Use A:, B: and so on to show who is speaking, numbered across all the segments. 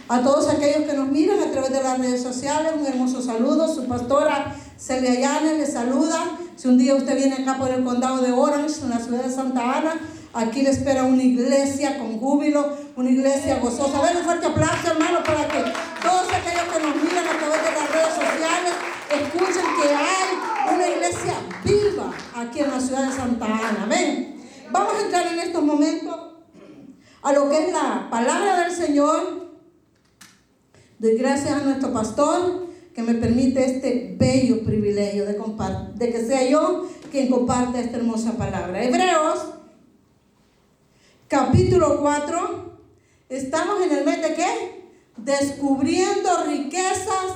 A: A todos aquellos que nos miran a través de las redes sociales, un hermoso saludo. Su pastora Celia Llanes les saluda. Si un día usted viene acá por el condado de Orange, en la ciudad de Santa Ana, aquí le espera una iglesia con júbilo, una iglesia gozosa. Ven, un fuerte aplauso, hermano, para que todos aquellos que nos miran a través de las redes sociales escuchen que hay una iglesia viva aquí en la ciudad de Santa Ana. Amén. Vamos a entrar en estos momentos a lo que es la palabra del Señor. Doy gracias a nuestro pastor que me permite este bello privilegio de que sea yo quien comparte esta hermosa palabra. Hebreos, capítulo 4. Estamos en el mes de ¿qué? Descubriendo riquezas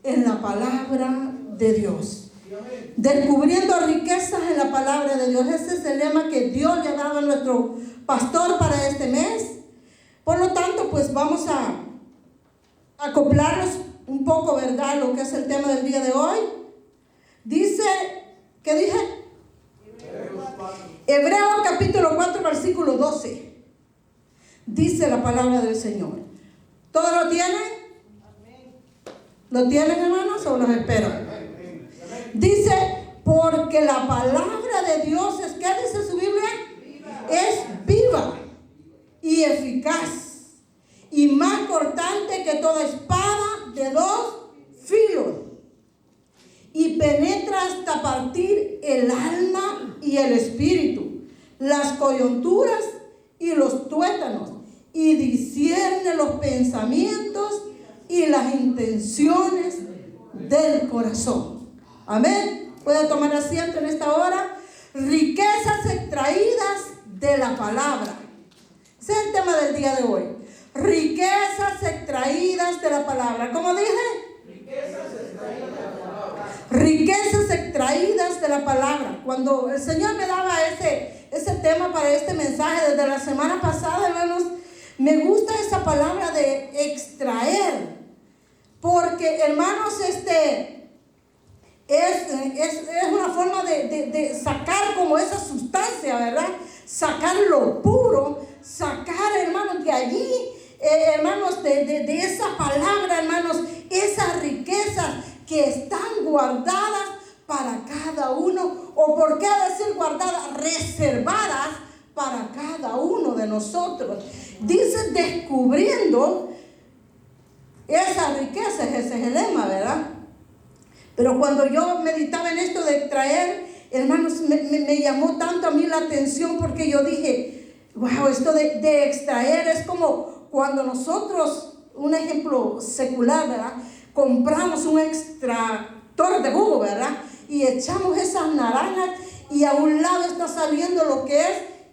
A: en la palabra de Dios. Descubriendo riquezas en la palabra de Dios. Ese es el lema que Dios le ha dado a nuestro pastor para este mes. Por lo tanto, pues vamos a acoplarnos un poco, ¿verdad?, lo que es el tema del día de hoy. Dice, ¿qué dije? Hebreos capítulo 4, versículo 12. Dice la palabra del Señor. ¿Todos lo tienen? ¿Lo tienen, hermanos, o los espero? Dice, porque la palabra de Dios es, ¿qué dice su Biblia? Es viva y eficaz y más cortante que toda espada de dos filos, y penetra hasta partir el alma y el espíritu, las coyunturas y los tuétanos, y discierne los pensamientos y las intenciones del corazón. Amén. Puede tomar asiento en esta hora. Riquezas extraídas de la palabra. Ese es el tema del día de hoy. Riquezas extraídas de la palabra. ¿Cómo dije? Riquezas extraídas de la palabra. Riquezas extraídas de la palabra. Cuando el Señor me daba ese tema para este mensaje desde la semana pasada, hermanos, me gusta esa palabra de extraer. Porque, hermanos, es una forma de sacar como esa sustancia, ¿verdad? Sacar lo puro, sacar, hermanos, de allí, hermanos, de esa palabra, hermanos, esas riquezas que están guardadas para cada uno, o por qué decir guardadas, reservadas para cada uno de nosotros. Dice descubriendo esas riquezas, ese es el lema, ¿verdad? Pero cuando yo meditaba en esto de extraer, hermanos, me llamó tanto a mí la atención, porque yo dije, wow, esto de extraer es como cuando nosotros, un ejemplo secular, ¿verdad?, compramos un extractor de jugo, ¿verdad?, y echamos esas naranjas y a un lado está saliendo lo que es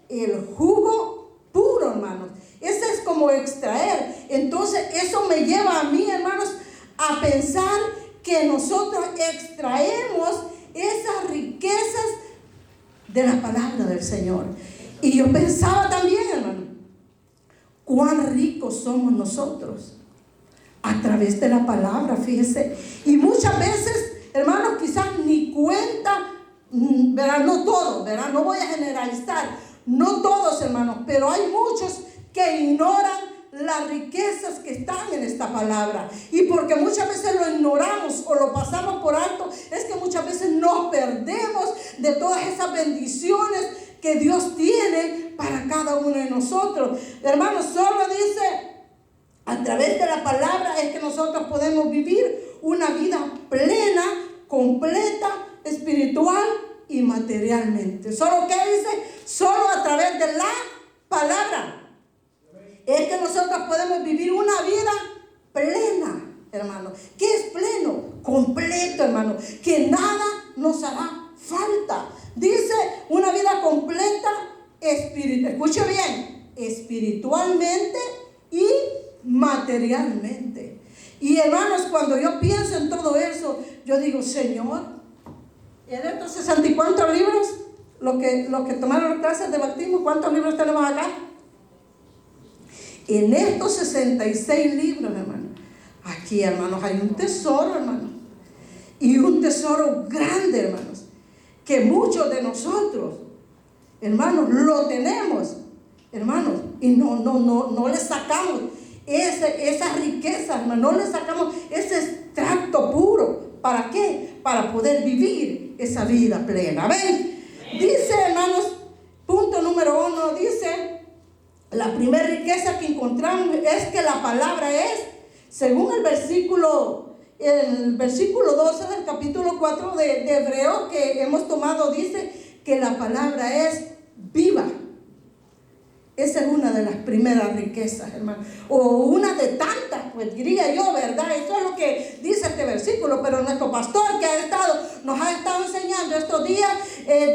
A: el jugo puro, hermanos. Ese es como extraer. Entonces eso me lleva a mí, hermanos, a pensar que nosotros extraemos esas riquezas de la palabra del Señor. Y yo pensaba también, hermano, cuán ricos somos nosotros a través de la palabra, fíjese. Y muchas veces, hermanos, quizás ni cuenta, ¿verdad? No todos, ¿verdad? No voy a generalizar, no todos, hermanos, pero hay muchos que ignoran las riquezas que están en esta palabra. Y porque muchas veces lo ignoramos o lo pasamos por alto, es que muchas veces nos perdemos de todas esas bendiciones que Dios tiene para cada uno de nosotros. Hermanos, solo dice, a través de la palabra es que nosotros podemos vivir una vida plena, completa, espiritual y materialmente. ¿Solo qué dice? Solo a través de la palabra es que nosotros podemos vivir una vida plena, hermano. ¿Qué es pleno? Completo, hermano. Que nada nos hará falta. Dice una vida completa, escuche bien, espiritualmente y materialmente. Y hermanos, cuando yo pienso en todo eso, yo digo, Señor, en estos 60 y cuántos libros, los que tomaron clases de bautismo, ¿cuántos libros tenemos acá? En estos 66 libros, hermano, aquí, hermanos, hay un tesoro, hermano, y un tesoro grande, hermanos, que muchos de nosotros, hermanos, lo tenemos, hermanos, y no le sacamos. esa riqueza, hermano. No le sacamos ese extracto puro. ¿Para qué? Para poder vivir esa vida plena. ¿Ven? Dice, hermanos, punto número 1, dice, la primera riqueza que encontramos es que la palabra es, según el versículo 12 del capítulo 4 de Hebreos que hemos tomado, dice que la palabra es viva. Esa es una de las primeras riquezas, hermano. O una de tantas, pues diría yo, ¿verdad? Eso es lo que dice este versículo. Pero nuestro pastor que nos ha estado enseñando estos días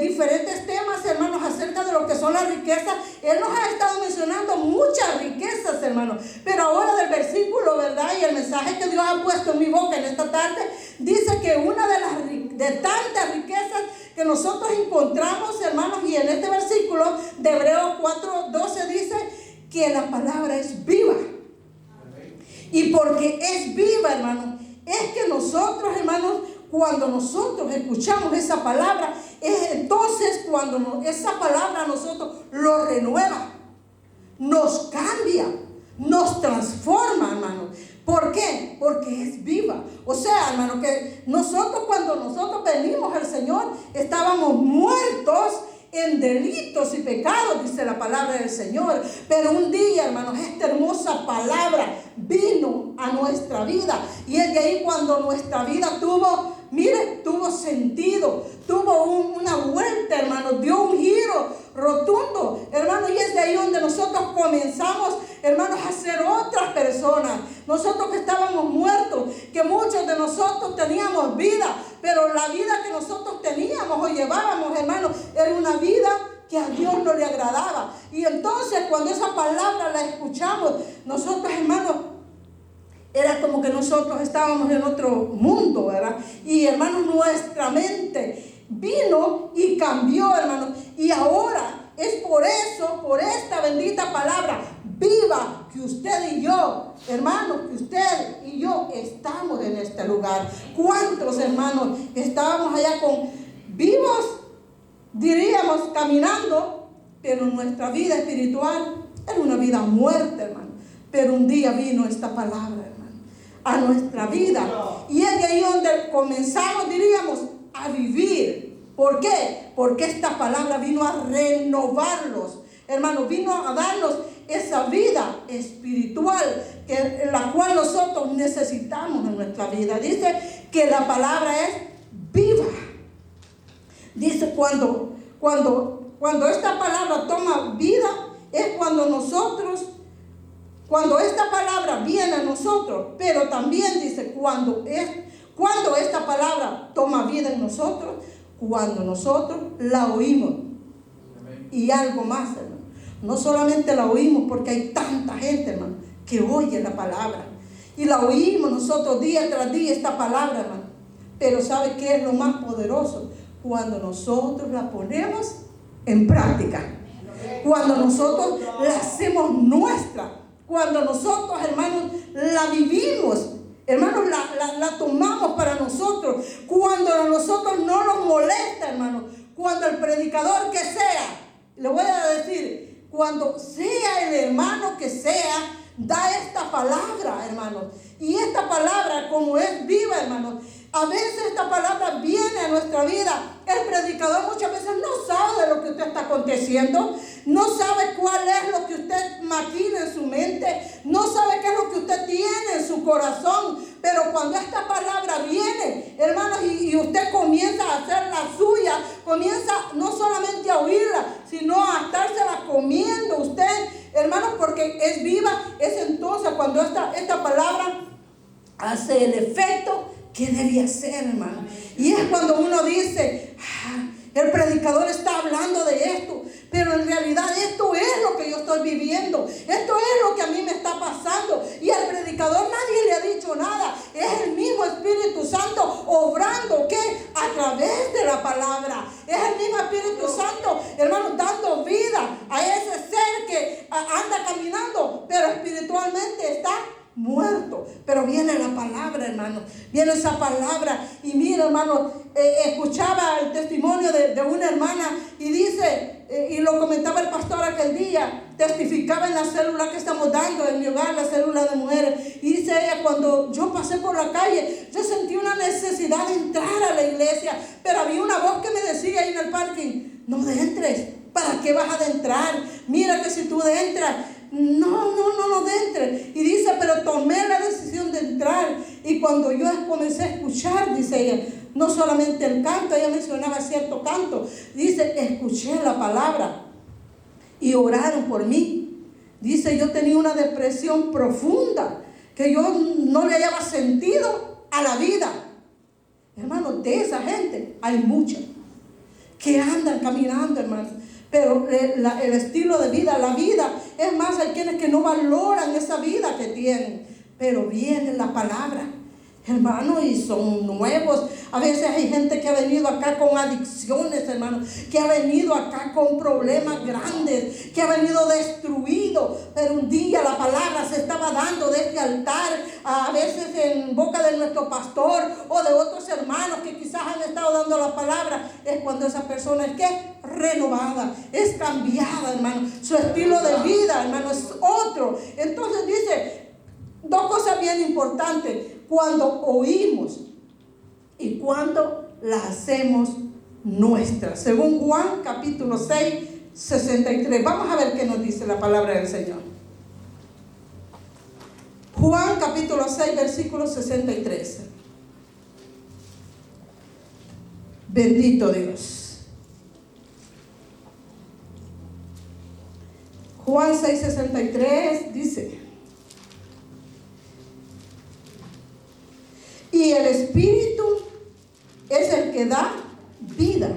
A: diferentes temas, hermanos, acerca de lo que son las riquezas. Él nos ha estado mencionando muchas riquezas, hermanos. Pero ahora del versículo, ¿verdad? Y el mensaje que Dios ha puesto en mi boca en esta tarde, dice que una de tantas riquezas que nosotros encontramos, hermanos, y en este versículo de Hebreos 4:12 dice que la palabra es viva. Y porque es viva, hermanos, es que nosotros, hermanos, cuando nosotros escuchamos esa palabra, es entonces cuando esa palabra a nosotros lo renueva, nos cambia, nos transforma, hermanos. ¿Por qué? Porque es viva. O sea, hermano, que cuando nosotros venimos al Señor, estábamos muertos en delitos y pecados, dice la palabra del Señor. Pero un día, hermanos, esta hermosa palabra vino a nuestra vida. Y es de ahí cuando nuestra vida tuvo sentido, tuvo una vuelta, hermano, dio un giro rotundo, hermano. Y es de ahí donde nosotros comenzamos, hermanos, a ser otras personas. Nosotros que estábamos muertos, que muchos de nosotros teníamos vida, pero la vida que nosotros teníamos o llevábamos, hermanos, era una vida que a Dios no le agradaba. Y entonces cuando esa palabra la escuchamos, nosotros, hermanos, era como que nosotros estábamos en otro mundo, ¿verdad? Y, hermanos, nuestra mente vino y cambió, hermanos. Y ahora es por eso, por esta bendita palabra viva, que usted y yo, hermanos, que usted y yo estamos en este lugar. ¿Cuántos, hermanos, estábamos allá vivos, diríamos, caminando, pero nuestra vida espiritual era una vida muerta, hermano? Pero un día vino esta palabra, hermano, a nuestra vida. Y es de ahí donde comenzamos, diríamos, a vivir. ¿Por qué? Porque esta palabra vino a renovarlos, hermanos, vino a darnos esa vida espiritual la cual nosotros necesitamos en nuestra vida. Dice que la palabra es viva. Dice cuando esta palabra toma vida, es cuando esta palabra viene a nosotros. Pero también dice cuando esta palabra toma vida en nosotros, cuando nosotros la oímos. Y algo más, hermano, no solamente la oímos, porque hay tanta gente, hermano, que oye la palabra y la oímos nosotros día tras día, esta palabra, hermano. Pero ¿sabe qué es lo más poderoso? Cuando nosotros la ponemos en práctica, cuando nosotros la hacemos nuestra, cuando nosotros, hermanos, la vivimos, hermanos, la tomamos para nosotros, cuando a nosotros no nos molesta, hermanos, cuando el predicador que sea, le voy a decir, cuando sea el hermano que sea, da esta palabra, hermanos. Y esta palabra, como es viva, hermanos, a veces esta palabra viene a nuestra vida. El predicador muchas veces no sabe de lo que usted está aconteciendo, no sabe cuál es lo que usted maquina en su mente, no sabe qué es lo que usted tiene en su corazón. Pero cuando esta palabra viene, hermanos, y usted comienza a hacer la suya, comienza no solamente a oírla, sino a estársela comiendo usted, hermanos, porque es viva. Es entonces cuando esta palabra hace el efecto que debe hacer, hermano. Y es cuando uno dice, el predicador está hablando de esto, pero en realidad esto es lo que yo estoy viviendo, esto es lo que a mí me está pasando. Y al predicador nadie le ha dicho nada, es el mismo Espíritu Santo obrando, ¿qué? A través de la palabra. Es el mismo Espíritu Santo, hermano, dando vida a ese ser que anda caminando, pero espiritualmente está muerto. Pero viene la palabra, hermano, viene esa palabra. Y mira, hermano, escuchaba el testimonio de una hermana y dice y lo comentaba el pastor aquel día, testificaba en la célula que estamos dando en mi hogar, la célula de mujeres, y dice ella, cuando yo pasé por la calle, yo sentí una necesidad de entrar a la iglesia, pero había una voz que me decía ahí en el parking, no entres, ¿para qué vas a adentrar? Mira que si tú entras, no entres. Y dice, pero tomé la decisión de entrar, y cuando yo comencé a escuchar, dice ella, no solamente el canto, ella mencionaba cierto canto, dice, escuché la palabra y oraron por mí. Dice, yo tenía una depresión profunda que yo no le hallaba sentido a la vida. Hermanos, de esa gente hay muchas que andan caminando, hermanos, pero el estilo de vida, la vida, es más, hay quienes que no valoran esa vida que tienen, pero viene la palabra, hermano, y son nuevos. A veces hay gente que ha venido acá con adicciones, hermano, que ha venido acá con problemas grandes, que ha venido destruido, pero un día la palabra se estaba dando de este altar, a veces en boca de nuestro pastor o de otros hermanos que quizás han estado dando la palabra. Es cuando esa persona es ¿qué? Renovada, es cambiada, hermano, su estilo de vida, hermano, es otro. Entonces dice dos cosas bien importantes: cuando oímos y cuando las hacemos nuestras. Según Juan capítulo 6, 63. Vamos a ver qué nos dice la palabra del Señor. Juan capítulo 6, versículo 63. Bendito Dios. Juan 6, 63 dice: y el Espíritu es el que da vida.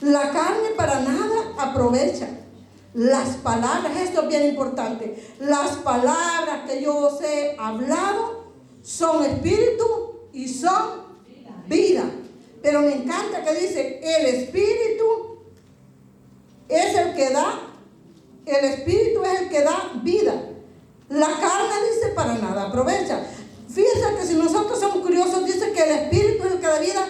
A: La carne para nada aprovecha. Las palabras, esto es bien importante, las palabras que yo os he hablado son espíritu y son vida. Pero me encanta que dice, el Espíritu es el que da, el Espíritu es el que da vida. La carne, dice, para nada aprovecha. Fíjense que si nosotros somos curiosos, dice que el Espíritu es el que da vida,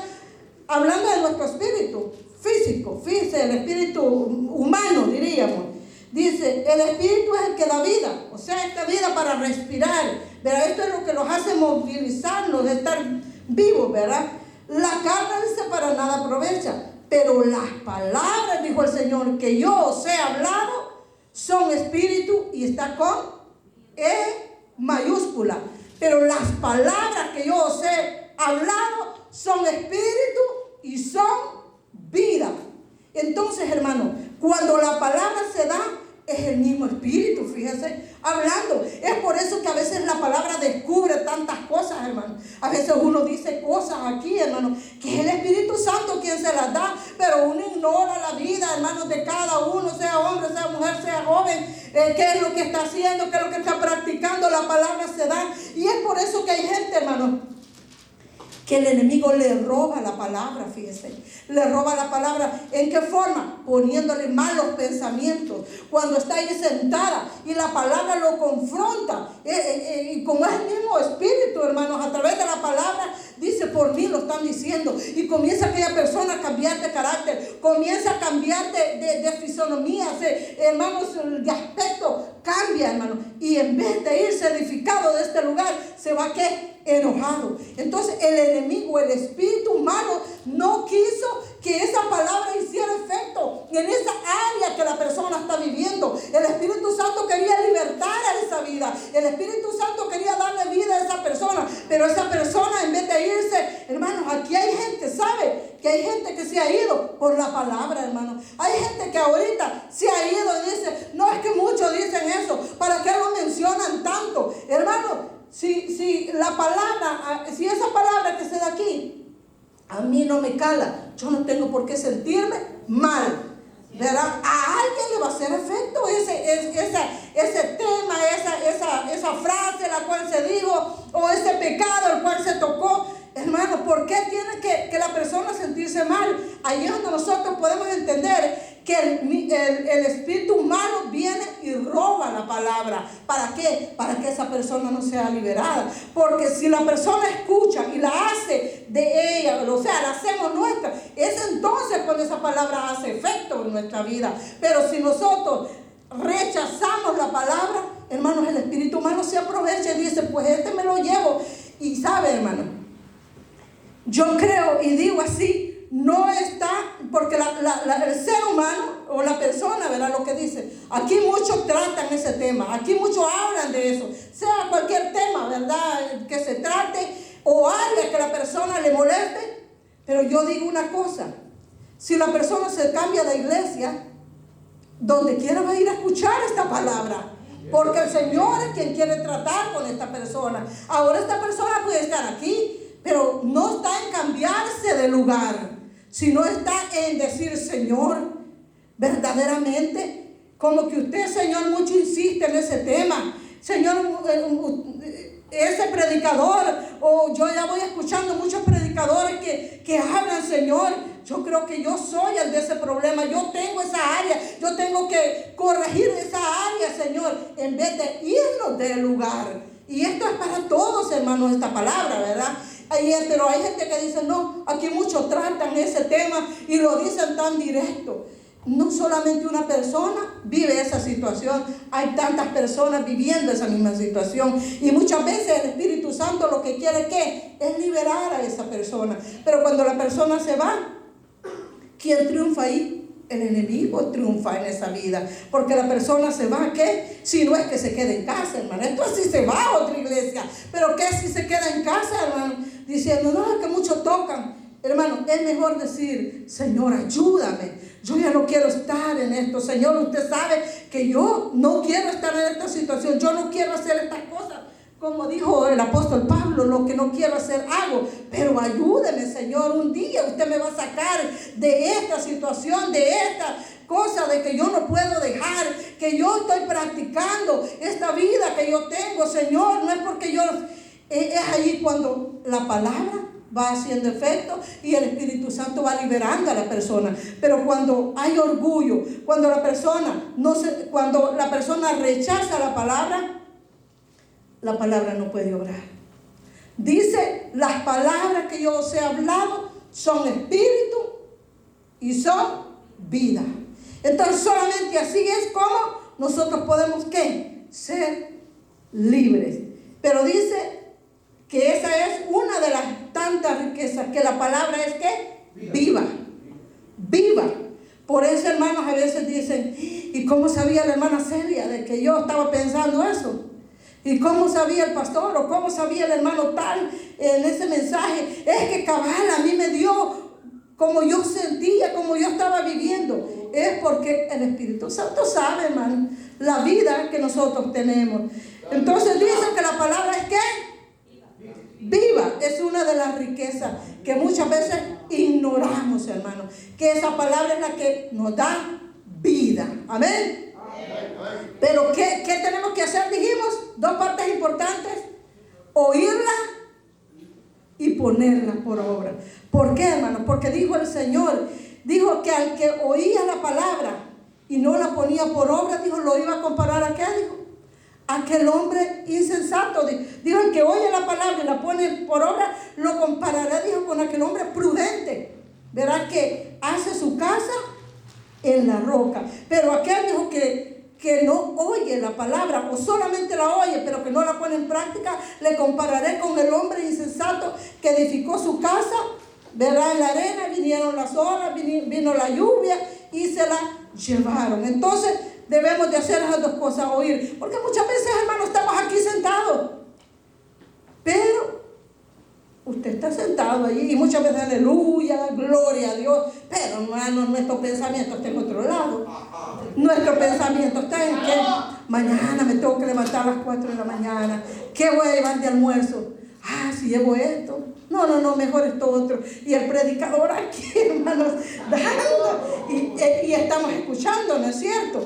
A: hablando de nuestro espíritu físico, fíjense, el espíritu humano, diríamos. Dice, el Espíritu es el que da vida, o sea, esta vida para respirar, ¿verdad? Esto es lo que nos hace movilizarnos, de estar vivos, ¿verdad? La carne, dice, para nada aprovecha, pero las palabras, dijo el Señor, que yo os he hablado, son espíritu, y está con E mayúscula. Pero las palabras que yo os he hablado son espíritu y son vida. Entonces, hermano, cuando la palabra se da, es el mismo espíritu, fíjese, hablando. Es por eso que a veces la palabra descubre tantas cosas, hermano. A veces uno dice cosas aquí, hermano, que es el Espíritu Santo quien se las da, pero uno ignora la vida, hermanos, de cada uno, sea hombre, sea mujer, sea joven, qué es lo que está haciendo, qué es lo que está practicando. La palabra se da, y es por eso que hay gente, hermano, que el enemigo le roba la palabra, fíjese. Le roba la palabra. ¿En qué forma? Poniéndole malos pensamientos. Cuando está ahí sentada y la palabra lo confronta. Y como es el mismo espíritu, hermanos, a través de la palabra, dice, por mí lo están diciendo. Y comienza aquella persona a cambiar de carácter. Comienza a cambiar de fisonomía. Hermanos, de aspecto cambia, hermano. Y en vez de irse edificado de este lugar, se va ¿qué? Enojado. Entonces el enemigo, el espíritu malo, no quiso que esa palabra hiciera efecto en esa área que la persona está viviendo. El Espíritu Santo quería libertar a esa vida. El Espíritu Santo quería darle vida a esa persona. Pero esa persona, en vez de irse, hermanos, aquí hay gente, ¿sabe? Que hay gente que se ha ido por la palabra, hermano. Hay gente que ahorita se ha ido y dice, no, es que muchos dicen eso, ¿para qué lo mencionan tanto? Hermano, si la palabra, si esa palabra que se da aquí a mí no me cala, yo no tengo por qué sentirme mal, ¿verdad? A alguien le va a hacer efecto ese tema, esa frase la cual se dijo, o ese pecado el cual se tocó. Hermano, ¿por qué tiene que la persona sentirse mal? Ahí es donde nosotros podemos entender que el espíritu malo viene y roba la palabra. ¿Para qué? Para que esa persona no sea liberada. Porque si la persona escucha y la hace de ella, o sea, la hacemos nuestra, es entonces cuando esa palabra hace efecto en nuestra vida. Pero si nosotros rechazamos la palabra, hermanos, el espíritu malo se aprovecha y dice, pues este me lo llevo. Y sabe, hermano, yo creo y digo así, no está, porque el ser humano o la persona, ¿verdad? Lo que dice, aquí muchos tratan ese tema, aquí muchos hablan de eso, sea cualquier tema, ¿verdad? Que se trate o algo que la persona le moleste. Pero yo digo una cosa, si la persona se cambia de iglesia, donde quiera va a ir a escuchar esta palabra, porque el Señor es quien quiere tratar con esta persona. Ahora esta persona puede estar aquí, pero no está en cambiarse de lugar, sino está en decir, Señor, verdaderamente, como que usted, Señor, mucho insiste en ese tema. Señor, ese predicador, o yo ya voy escuchando muchos predicadores que hablan, Señor, yo creo que yo soy el de ese problema, yo tengo esa área, yo tengo que corregir esa área, Señor, en vez de irnos del lugar. Y esto es para todos, hermanos, esta palabra, ¿verdad? Pero hay gente que dice, no, aquí muchos tratan ese tema y lo dicen tan directo. No solamente una persona vive esa situación, hay tantas personas viviendo esa misma situación. Y muchas veces el Espíritu Santo lo que quiere ¿qué? Es liberar a esa persona. Pero cuando la persona se va, ¿quién triunfa ahí? El enemigo triunfa en esa vida, porque la persona se va, ¿qué? Si no es que se quede en casa, hermano. Entonces si se va a otra iglesia, pero ¿qué si se queda en casa, hermano? Diciendo, no, es que muchos tocan. Hermano, es mejor decir, Señor, ayúdame. Yo ya no quiero estar en esto. Señor, usted sabe que yo no quiero estar en esta situación. Yo no quiero hacer estas cosas. Como dijo el apóstol Pablo, lo que no quiero hacer hago, pero ayúdeme, Señor, un día usted me va a sacar de esta situación, de esta cosa de que yo no puedo dejar, que yo estoy practicando esta vida que yo tengo, Señor, no es porque yo, es ahí cuando la palabra va haciendo efecto y el Espíritu Santo va liberando a la persona. Pero cuando hay orgullo, cuando la persona rechaza la palabra no puede obrar. Dice, las palabras que yo os he hablado son espíritu y son vida. Entonces solamente así es como nosotros podemos ¿qué? Ser libres. Pero dice que esa es una de las tantas riquezas, que la palabra es ¿qué? Viva. Viva. Por eso, hermanos, a veces dicen, ¿y cómo sabía la hermana Celia de que yo estaba pensando eso? ¿Y cómo sabía el pastor o cómo sabía el hermano tal en ese mensaje? Es que cabal a mí me dio como yo sentía, como yo estaba viviendo. Es porque el Espíritu Santo sabe, hermano, la vida que nosotros tenemos. Entonces dice que la palabra es ¿qué? Viva. Es una de las riquezas que muchas veces ignoramos, hermano. Que esa palabra es la que nos da vida. Amén. Pero ¿qué tenemos que hacer? Dijimos dos partes importantes: oírla y ponerla por obra. ¿Por qué, hermano? Porque dijo el Señor, dijo que al que oía la palabra y no la ponía por obra, dijo, lo iba a comparar a qué, dijo, aquel hombre insensato. Dijo, el que oye la palabra y la pone por obra, lo comparará, dijo, con aquel hombre prudente, verá, que hace su casa en la roca. Pero aquel dijo que no oye la palabra o solamente la oye pero que no la pone en práctica, le compararé con el hombre insensato que edificó su casa, verá, en la arena, vinieron las olas, vino la lluvia y se la llevaron. Entonces debemos de hacer esas dos cosas, oír, porque muchas veces, hermanos, estamos aquí sentados, pero usted está sentado allí y muchas veces, aleluya, gloria a Dios, pero hermano, nuestro pensamiento está en otro lado. Nuestro pensamiento está en que mañana me tengo que levantar a las 4 de la mañana. ¿Qué voy a llevar de almuerzo? Si llevo esto. No, mejor esto otro. Y el predicador aquí, hermanos, dando. Y estamos escuchando, ¿no es cierto?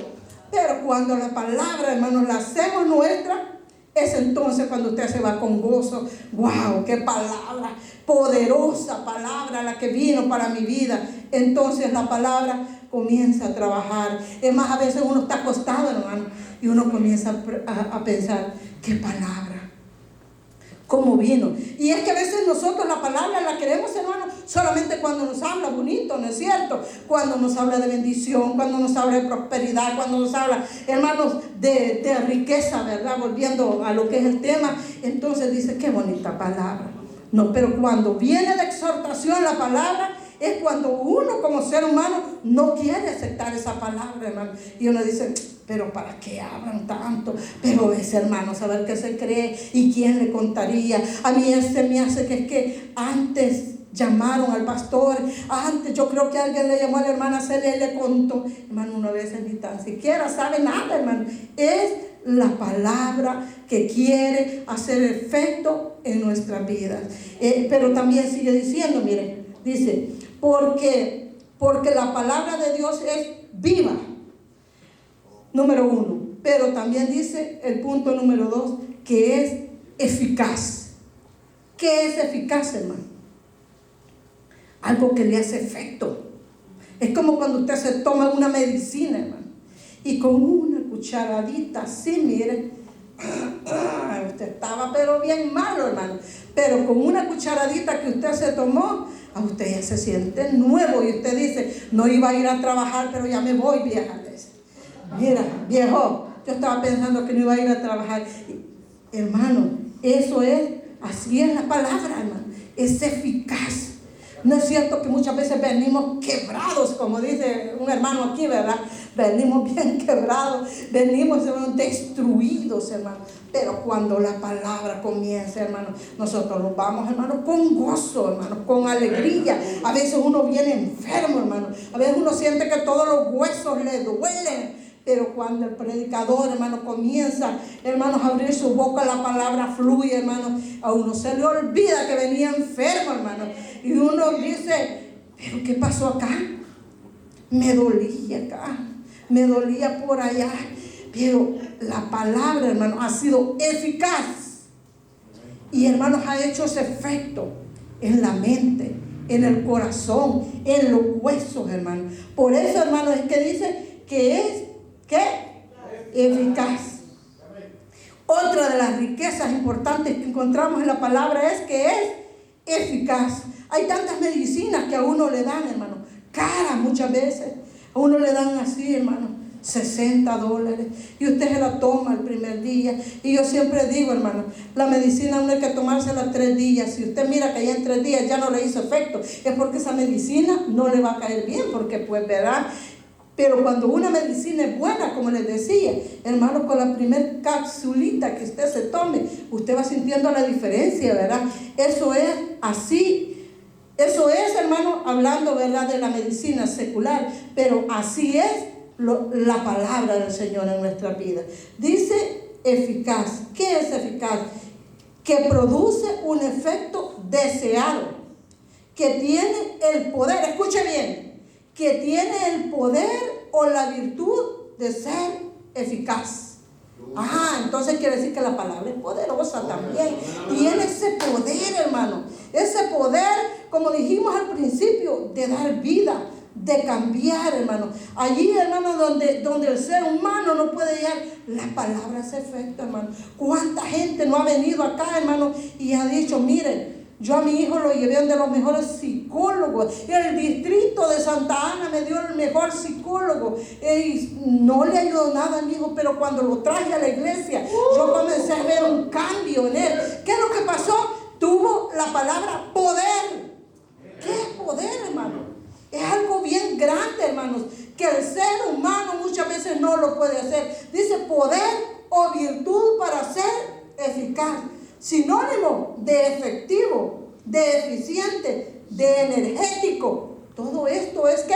A: Pero cuando la palabra, hermanos, la hacemos nuestra, es entonces cuando usted se va con gozo. ¡Wow! ¡Qué palabra! Poderosa palabra la que vino para mi vida. Entonces la palabra comienza a trabajar. Es más, a veces uno está acostado, hermano, y uno comienza a pensar, ¿qué palabra? ¿Cómo vino? Y es que a veces nosotros la palabra la queremos, hermano, solamente cuando nos habla bonito, ¿no es cierto? Cuando nos habla de bendición, cuando nos habla de prosperidad, cuando nos habla, hermanos, de riqueza, ¿verdad? Volviendo a lo que es el tema, entonces dice, qué bonita palabra. No, pero cuando viene la exhortación, la palabra, es cuando uno como ser humano no quiere aceptar esa palabra, hermano. Y uno dice, pero ¿para qué hablan tanto? Pero ese hermano, saber qué se cree y quién le contaría. A mí me hace que es que antes llamaron al pastor, antes yo creo que alguien le llamó a la hermana Celia y le contó. Hermano, uno a veces ni tan siquiera sabe nada, hermano. Es la palabra que quiere hacer efecto en nuestras vidas. Pero también sigue diciendo, mire, dice, porque la palabra de Dios es viva, número 1, pero también dice el punto número 2, que es eficaz. ¿Qué es eficaz, hermano? Algo que le hace efecto. Es como cuando usted se toma una medicina, hermano, y con una cucharadita así, mire, usted estaba pero bien malo, hermano, pero con una cucharadita que usted se tomó, a usted ya se siente nuevo y usted dice, no iba a ir a trabajar, pero ya me voy, vieja. Mira, viejo, yo estaba pensando que no iba a ir a trabajar. Hermano, eso es, así es la palabra, hermano, es eficaz. No es cierto que muchas veces venimos quebrados, como dice un hermano aquí, ¿verdad? Venimos bien quebrados, venimos, hermano, destruidos, hermano. Pero cuando la palabra comienza, hermano, nosotros nos vamos, hermano, con gozo, hermano, con alegría. A veces uno viene enfermo, hermano. A veces uno siente que todos los huesos le duelen. Pero cuando el predicador, hermano, comienza, hermanos, a abrir su boca, la palabra fluye, hermano. A uno se le olvida que venía enfermo, hermano. Y uno dice, ¿pero qué pasó acá? Me dolía acá, me dolía por allá. Pero la palabra, hermano, ha sido eficaz. Y, hermanos, ha hecho ese efecto en la mente, en el corazón, en los huesos, hermano. Por eso, hermano, es que dice que es, ¿qué? Eficaz. Otra de las riquezas importantes que encontramos en la palabra es que es eficaz. Hay tantas medicinas que a uno le dan, hermano, caras muchas veces. A uno le dan así, hermano, $60. Y usted se la toma el primer día. Y yo siempre digo, hermano, la medicina uno hay que tomársela 3 días. Si usted mira que ya en 3 días ya no le hizo efecto, es porque esa medicina no le va a caer bien, porque pues verá. Pero cuando una medicina es buena, como les decía, hermano, con la primer capsulita que usted se tome, usted va sintiendo la diferencia, ¿verdad? Eso es así. Eso es, hermano, hablando, ¿verdad?, de la medicina secular. Pero así es la palabra del Señor en nuestra vida. Dice eficaz. ¿Qué es eficaz? Que produce un efecto deseado. Que tiene el poder, escuche bien, que tiene el poder o la virtud de ser eficaz. Entonces quiere decir que la palabra es poderosa también. Tiene ese poder, hermano. Ese poder, como dijimos al principio, de dar vida, de cambiar, hermano. Allí, hermano, donde el ser humano no puede llegar, la palabra hace efecto, hermano. ¿Cuánta gente no ha venido acá, hermano, y ha dicho, miren, yo a mi hijo lo llevé donde los mejores psicólogos. El distrito de Santa Ana me dio el mejor psicólogo. Y no le ayudó nada a mi hijo, pero cuando lo traje a la iglesia, yo comencé a ver un cambio en él. ¿Qué es lo que pasó? Tuvo la palabra poder. ¿Qué es poder, hermano? Es algo bien grande, hermanos, que el ser humano muchas veces no lo puede hacer. Dice poder o virtud para ser eficaz. Sinónimo de efectivo, de eficiente, de energético. Todo esto es ¿qué?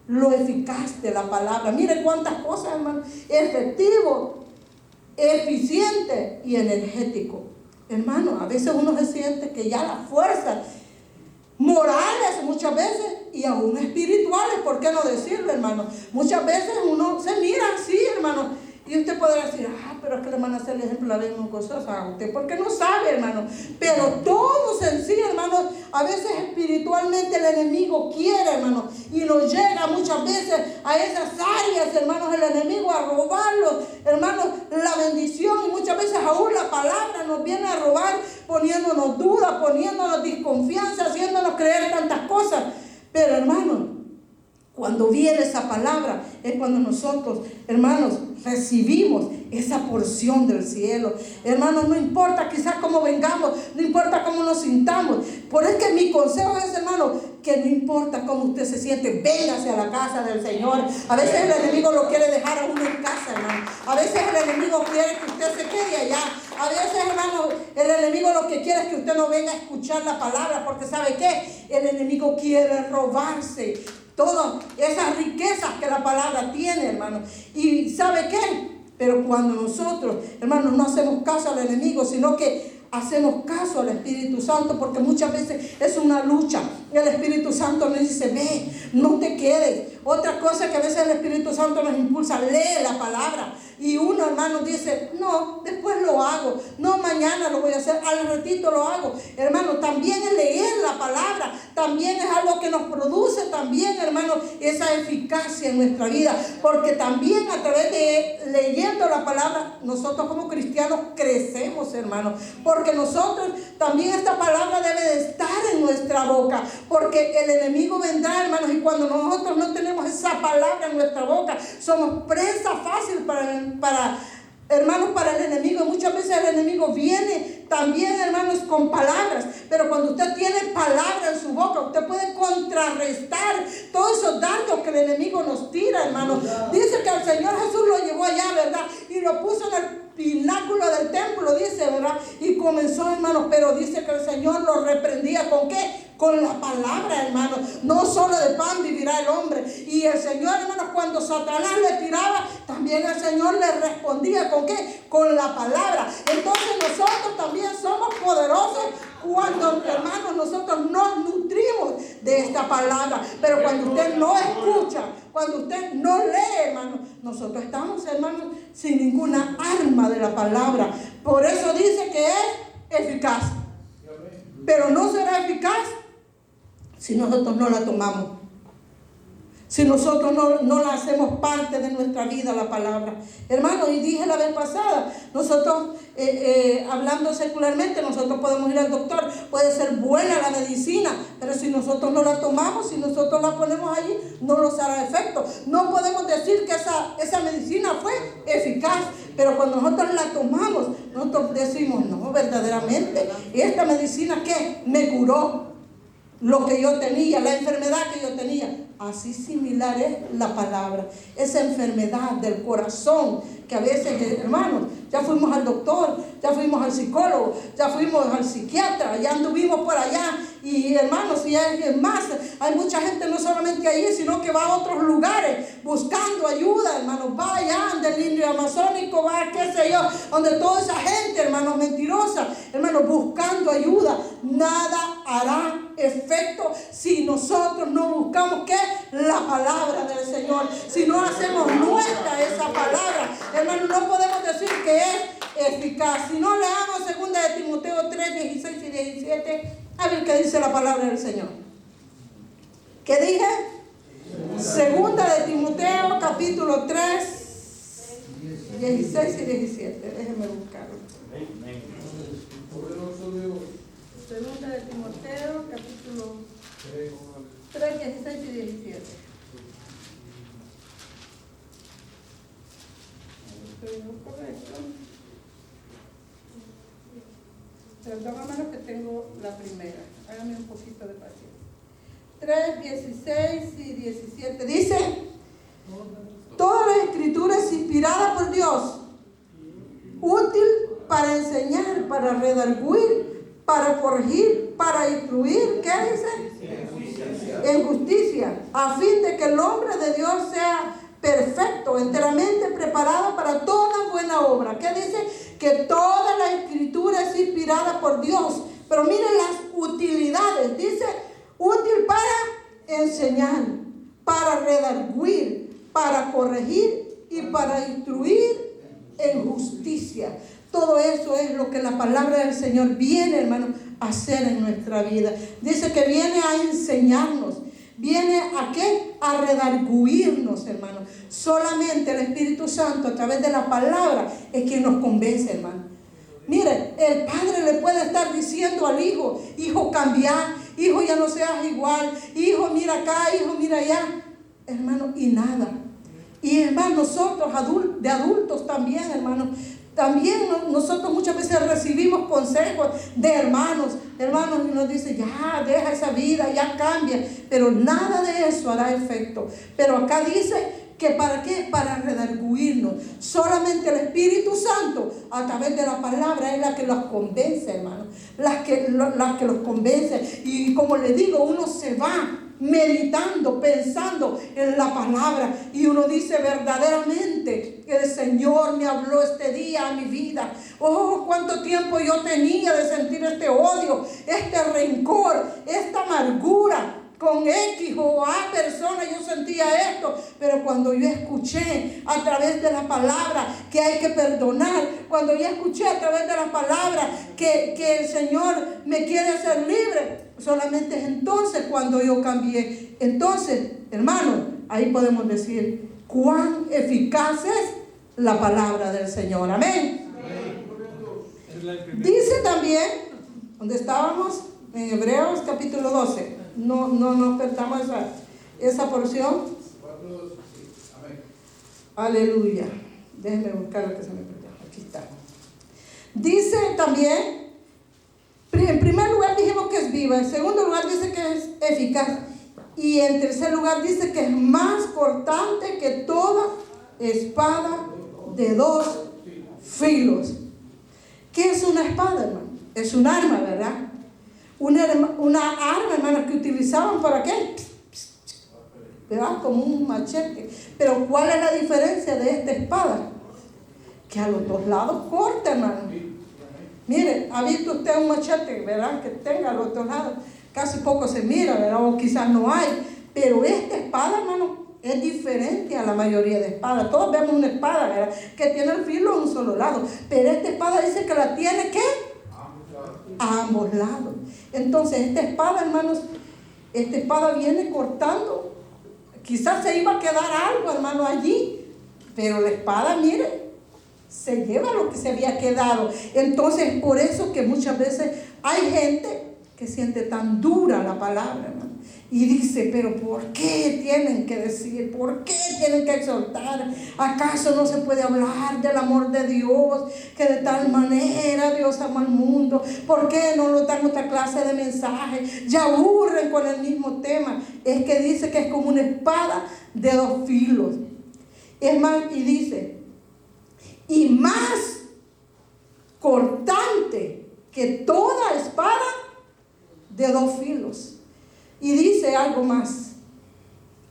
A: Lo eficaz de la palabra. Mire cuántas cosas, hermano. Efectivo, eficiente y energético. Hermano, a veces uno se siente que ya las fuerzas morales muchas veces y aún espirituales, ¿por qué no decirlo, hermano? Muchas veces uno se mira así, hermano, Y usted podrá decir, pero es que la hermana Celia siempre la vemos gozosa a usted, porque no sabe, hermano. Pero todos en sí, hermano, a veces espiritualmente el enemigo quiere, hermano, y nos llega muchas veces a esas áreas, hermanos, el enemigo a robarlos, hermanos, la bendición, y muchas veces aún la palabra nos viene a robar, poniéndonos dudas, poniéndonos desconfianza, haciéndonos creer tantas cosas. Pero, hermano, cuando viene esa palabra es cuando nosotros, hermanos, recibimos esa porción del cielo. Hermanos, no importa quizás cómo vengamos, no importa cómo nos sintamos. Por eso que mi consejo es, hermano, que no importa cómo usted se siente, véngase a la casa del Señor. A veces el enemigo lo quiere dejar a uno en casa, hermano. A veces el enemigo quiere que usted se quede allá. A veces, hermano, el enemigo lo que quiere es que usted no venga a escuchar la palabra, porque ¿sabe qué? El enemigo quiere robarse todas esas riquezas que la palabra tiene, hermano. ¿Y sabe qué? Pero cuando nosotros, hermanos, no hacemos caso al enemigo, sino que hacemos caso al Espíritu Santo, porque muchas veces es una lucha. El Espíritu Santo nos dice, ve, no te quedes. Otra cosa que a veces el Espíritu Santo nos impulsa, lee la palabra. Y uno, hermano, dice, no, después lo hago. No, mañana lo voy a hacer, al ratito lo hago. Hermano, también el leer la palabra, también es algo que nos produce también, hermano, esa eficacia en nuestra vida. Porque también a través de leyendo la palabra, nosotros como cristianos crecemos, hermano. Porque nosotros también esta palabra debe de estar en nuestra boca. Porque el enemigo vendrá, hermanos, y cuando nosotros no tenemos esa palabra en nuestra boca, somos presa fácil para el enemigo. Muchas veces el enemigo viene también, hermanos, con palabras. Pero cuando usted tiene palabra en su boca, usted puede contrarrestar todos esos dardos que el enemigo nos tira, hermanos. Dice que el Señor Jesús lo llevó allá, ¿verdad? Y lo puso en el pináculo del templo, dice, ¿verdad? Y comenzó, hermanos, pero dice que el Señor lo reprendía. ¿Con qué? Con la palabra, hermano. No solo de pan vivirá el hombre. Y el Señor, hermanos, cuando Satanás le tiraba, también el Señor le respondía. ¿Con qué? Con la palabra. Entonces nosotros también somos poderosos cuando, hermanos, nosotros nos nutrimos de esta palabra. Pero cuando usted no escucha, cuando usted no lee, hermano, nosotros estamos, hermanos, sin ninguna arma de la palabra. Por eso dice que es eficaz. Pero no será eficaz si nosotros no la tomamos. Si nosotros no la hacemos parte de nuestra vida, la palabra. Hermano, y dije la vez pasada, nosotros, hablando secularmente, nosotros podemos ir al doctor, puede ser buena la medicina, pero si nosotros no la tomamos, si nosotros la ponemos allí, no nos hará efecto. No podemos decir que esa medicina fue eficaz, pero cuando nosotros la tomamos, nosotros decimos, no, verdaderamente, esta medicina que me curó lo que yo tenía, la enfermedad que yo tenía. Así similar es la palabra, esa enfermedad del corazón que a veces, hermanos, ya fuimos al doctor, ya fuimos al psicólogo, ya fuimos al psiquiatra, ya anduvimos por allá. Y hermanos, y es más, hay mucha gente no solamente allí, sino que va a otros lugares buscando ayuda, hermanos. Va allá del indio amazónico, va, qué sé yo, donde toda esa gente, hermanos, mentirosa, hermanos, buscando ayuda. Nada hará efecto si nosotros no buscamos, ¿qué? La palabra del Señor. Si no hacemos nuestra esa palabra, hermanos, no podemos decir que es eficaz. Si no leamos 2 de Timoteo 3, 16 y 17, a ver qué dice la palabra del Señor. ¿Qué dije? 2 de Timoteo capítulo 3, 16 y 17. Déjenme buscarlo. 2 de Timoteo capítulo 3, 16 y 17. Correcto. Perdón, hermanos, que tengo la primera. Háganme un poquito de paciencia. 3, 16 y 17. Dice: toda la escritura es inspirada por Dios, útil para enseñar, para redarguir, para corregir, para instruir. ¿Qué dice? En justicia, a fin de que el hombre de Dios sea perfecto, enteramente preparado para toda buena obra. ¿Qué dice? Que toda la escritura es inspirada por Dios. Pero miren las utilidades. Dice, útil para enseñar, para redarguir, para corregir y para instruir en justicia. Todo eso es lo que la palabra del Señor viene, hermano, a hacer en nuestra vida. Dice que viene a enseñarnos. ¿Viene a qué? A redarguirnos, hermano. Solamente el Espíritu Santo, a través de la palabra, es quien nos convence, hermano. Mire, el padre le puede estar diciendo al hijo: hijo, cambia, hijo, ya no seas igual, hijo, mira acá, hijo, mira allá, hermano, y nada. Y hermano, nosotros de adultos también, hermano, también nosotros muchas veces recibimos consejos de hermanos y nos dicen: ya, deja esa vida, ya cambia, pero nada de eso hará efecto. Pero acá dice que ¿para qué? Para redarguirnos. Solamente el Espíritu Santo, a través de la palabra, es la que los convence, hermano. Las que los convence. Y como le digo, uno se va meditando, pensando en la palabra, y uno dice: verdaderamente el Señor me habló este día a mi vida. Oh, cuánto tiempo yo tenía de sentir este odio, este rencor, esta amargura con X o A persona. Yo sentía esto, pero cuando yo escuché a través de la palabra que hay que perdonar, cuando yo escuché a través de la palabra que el Señor me quiere hacer libre, solamente es entonces cuando yo cambié. Entonces, hermano, ahí podemos decir cuán eficaz es la palabra del Señor. Amén. Dice también, donde estábamos, en Hebreos capítulo 12. No perdamos esa porción. Aleluya. Déjenme buscar lo que se me perdió. Aquí está. Dice también, en primer lugar dijimos que es viva, en segundo lugar dice que es eficaz, y en tercer lugar dice que es más cortante que toda espada de dos filos. ¿Qué es una espada, hermano? Es un arma, ¿verdad? Una arma, hermano, que utilizaban para qué, ¿verdad? Como un machete. Pero ¿cuál es la diferencia de esta espada? Que a los dos lados corta, hermano. Mire, ¿ha visto usted un machete, verdad, que tenga a los dos lados? Casi poco se mira, ¿verdad? O quizás no hay. Pero esta espada, hermano, es diferente a la mayoría de espadas. Todos vemos una espada, ¿verdad?, que tiene el filo a un solo lado. Pero esta espada dice que la tiene, ¿qué? A ambos lados. Entonces, esta espada, hermanos, esta espada viene cortando. Quizás se iba a quedar algo, hermano, allí. Pero la espada, mire, se lleva lo que se había quedado. Entonces, por eso que muchas veces hay gente que siente tan dura la palabra, hermano, y dice: pero ¿por qué tienen que decir? ¿Por qué tienen que exhortar? ¿Acaso no se puede hablar del amor de Dios, que de tal manera Dios ama al mundo? ¿Por qué no lo dan otra clase de mensaje? Ya aburren con el mismo tema. Es que dice que es como una espada de dos filos. Es más, y dice: y más cortante que toda espada de dos filos. Y dice algo más: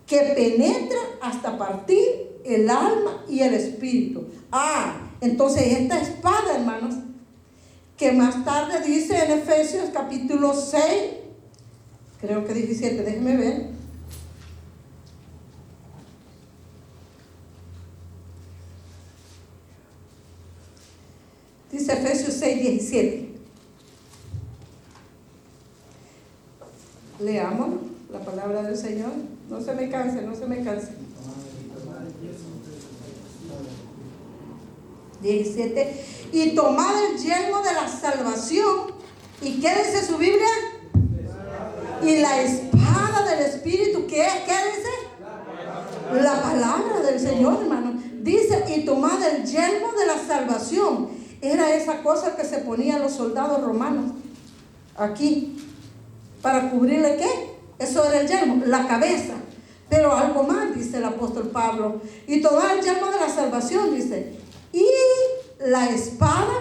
A: que penetra hasta partir el alma y el espíritu. Entonces esta espada, hermanos, que más tarde dice en Efesios capítulo 6, creo que 17, déjenme ver. Dice Efesios 6, 17. Leamos la palabra del Señor. No se me canse, no se me canse. 17. Y tomad el yelmo de la salvación. ¿Y qué dice su Biblia? Y la espada del Espíritu. ¿Qué dice? La palabra del Señor, hermano. Dice: y tomad el yelmo de la salvación. Era esa cosa que se ponían los soldados romanos aquí, para cubrirle, ¿qué? Eso era el yelmo, la cabeza. Pero algo más, dice el apóstol Pablo: y tomar el yelmo de la salvación, dice, y la espada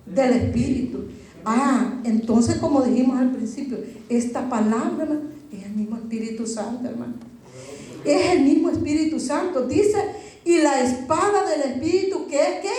A: del Espíritu. Entonces, como dijimos al principio, esta palabra, hermano, es el mismo Espíritu Santo, hermano. Es el mismo Espíritu Santo. Dice: y la espada del Espíritu, ¿qué es qué?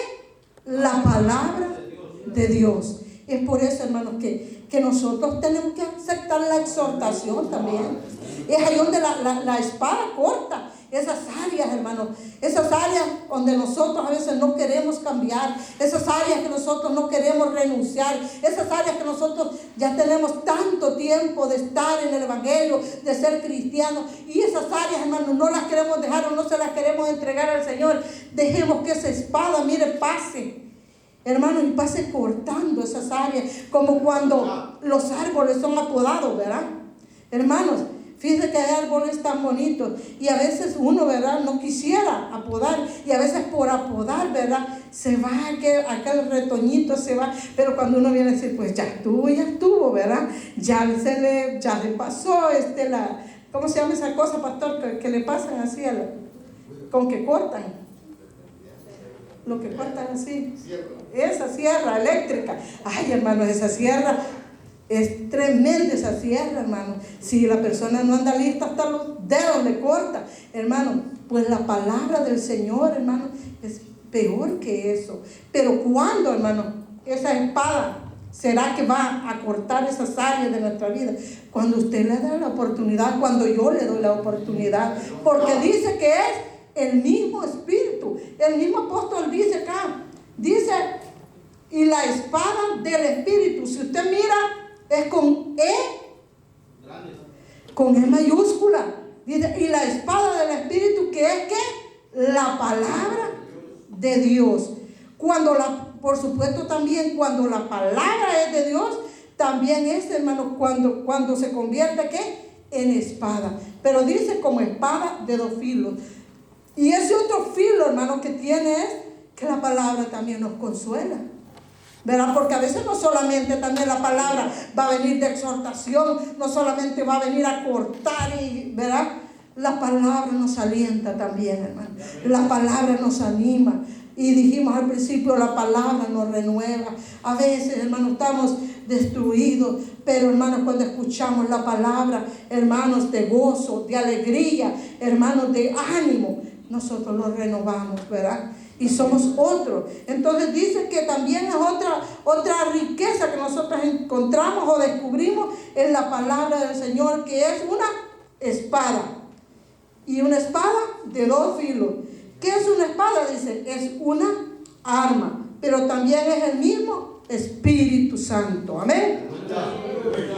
A: La palabra de Dios. Es por eso, hermanos, que nosotros tenemos que aceptar la exhortación también. Es ahí donde la espada corta. esas áreas, hermanos, esas áreas donde nosotros a veces no queremos cambiar, esas áreas que nosotros no queremos renunciar, esas áreas que nosotros ya tenemos tanto tiempo de estar en el Evangelio, de ser cristianos, y esas áreas, hermanos, no las queremos dejar o no se las queremos entregar al Señor. Dejemos que esa espada, mire, pase, hermanos, y pase cortando esas áreas, como cuando los árboles son apodados, ¿verdad? Hermanos, fíjense que hay árboles tan bonitos y a veces uno, ¿verdad?, no quisiera apodar, y a veces por apodar, ¿verdad?, se va aquel retoñito, se va, pero cuando uno viene a decir, pues ya estuvo, ¿verdad?, ya le pasó ¿cómo se llama esa cosa, pastor, que le pasan así con que cortan? Lo que cortan así, esa sierra eléctrica. Ay, hermanos, esa sierra es tremenda, esa sierra, hermano. Si la persona no anda lista, hasta los dedos le corta, hermano. Pues la palabra del Señor, hermano, es peor que eso. Pero ¿cuándo, hermano, esa espada será que va a cortar esas áreas de nuestra vida? Cuando usted le da la oportunidad, cuando yo le doy la oportunidad, porque dice que es el mismo Espíritu. El mismo apóstol dice acá, dice, y la espada del Espíritu, si usted mira, es con E mayúscula. Dice, y la espada del Espíritu, que es ¿qué? La palabra de Dios. Por supuesto también cuando la palabra es de Dios, también es, hermano, cuando se convierte ¿qué? En espada. Pero dice como espada de dos filos. Y ese otro filo, hermano, que tiene es que la palabra también nos consuela, ¿verdad? Porque a veces no solamente también la palabra va a venir de exhortación, no solamente va a venir a cortar, ¿verdad? La palabra nos alienta también, hermano. La palabra nos anima. Y dijimos al principio, la palabra nos renueva. A veces, hermanos, estamos destruidos, pero hermanos, cuando escuchamos la palabra, hermanos, de gozo, de alegría, hermanos, de ánimo, nosotros nos renovamos, ¿verdad? Y somos otros. Entonces dice que también es otra riqueza que nosotros encontramos o descubrimos en la palabra del Señor, que es una espada. Y una espada de dos filos. ¿Qué es una espada? Dice, es una arma, pero también es el mismo Espíritu Santo. Amén.